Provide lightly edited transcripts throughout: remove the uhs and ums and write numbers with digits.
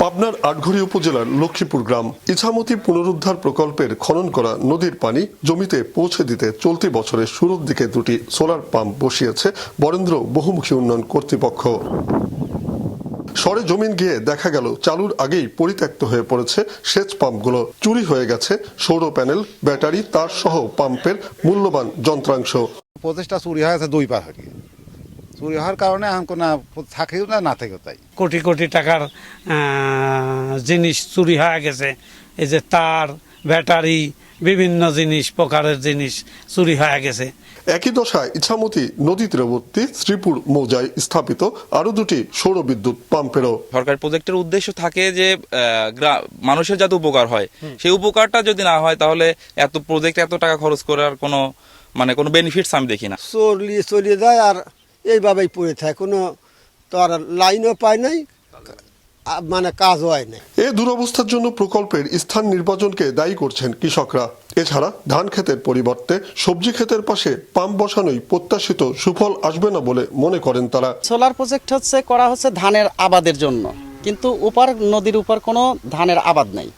পাবনার আটঘরিয়া উপজেলার লক্ষ্মীপুর গ্রাম ইছামতি পুনরুদ্ধার প্রকল্পের খনন করা নদীর পানি জমিতে পৌঁছে দিতে চলতি বছরের শুরুর দিকে দুটি সোলার পাম্প বসিয়েছে বরেন্দ্র বহুমুখী উন্নয়ন কর্তৃপক্ষ। সরেজমিন গিয়ে দেখা গেল চালুর আগেই পরিত্যক্ত হয়ে পড়েছে সেচ পাম্পগুলো, চুরি হয়ে গেছে সৌর প্যানেল, ব্যাটারি, তার সহ পাম্পের মূল্যবান যন্ত্রাংশ। প্রচেষ্টা চুরি হয়েছে দুই পার হয়ে, চুরি হওয়ার কারণে এখন কোনো থাকেও না থেকেও তাই। কোটি কোটি টাকার জিনিস চুরি হয়ে গেছে। এই যে তার, ব্যাটারি, বিভিন্ন জিনিস প্রকারের জিনিস চুরি হয়ে গেছে। একই দশায় ইছামতি নদী তীরবর্তী শ্রীপুর মৌজায় স্থাপিত আরো দুটি সৌর বিদ্যুৎ পাম্পেরও। সরকারি প্রজেক্টের উদ্দেশ্য থাকে যে মানুষের যাতে উপকার হয়, সেই উপকারটা যদি না হয় তাহলে এত প্রজেক্ট এত টাকা খরচ করার কোনো বেনিফিটস আমি দেখি না। চলিয়ে যায় আর এইভাবেই পড়ে থাকে, কোনো তো আর লাইনও পায় নাই, কাজও হয় নাই। এ দুরবস্থার জন্য প্রকল্পের স্থান নির্বাচনকে দায়ী করছেন কৃষকরা। এছাড়া ধান ক্ষেতের পরিবর্তে সবজি ক্ষেতের পাশে পাম্প বসানোই প্রত্যাশিত সুফল আসবে না বলে মনে করেন তারা। সোলার প্রজেক্ট করা হচ্ছে ধানের আবাদের জন্য, কিন্তু ওপার নদীর উপর কোনো ধানের আবাদ নাই,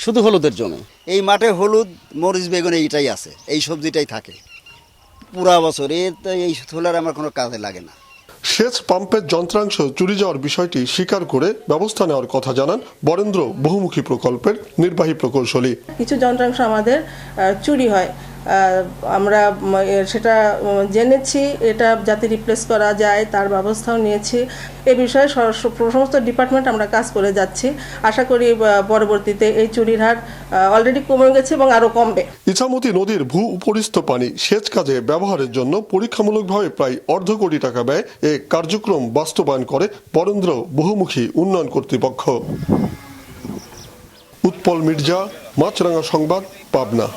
শুধু হলুদের জমি। এই মাঠে হলুদ, মরিচ, বেগুন এইটাই আছে, এই সবজিটাই থাকে পুরা বছর। এই সোলার আমার কোনো কাজে লাগে না। সেচ পাম্পের যন্ত্রাংশ চুরি যাওয়ার বিষয়টি স্বীকার করে ব্যবস্থা নেওয়ার কথা জানান বরেন্দ্র বহুমুখী প্রকল্পের নির্বাহী প্রকৌশলী। কিছু যন্ত্রাংশ আমাদের চুরি হয়, আমরা সেটা জেনেছি, এটা যাতে রিপ্লেস করা যায় তার ব্যবস্থাও নিয়েছি। এ বিষয়ে সমস্ত ডিপার্টমেন্ট আমরা কাজ করে যাচ্ছি। আশা করি পরবর্তীতে এই চুরির হার অলরেডি কমে গেছে এবং আরো কমবে। ইছামতি নদীর ভূ উপরিস্থ পানি সেচ কাজে ব্যবহারের জন্য পরীক্ষামূলকভাবে প্রায় অর্ধ কোটি টাকা ব্যয় এ কার্যক্রম বাস্তবায়ন করে বরেন্দ্র বহুমুখী উন্নয়ন কর্তৃপক্ষ। উৎপল মির্জা, মাছরাঙা সংবাদ, পাবনা।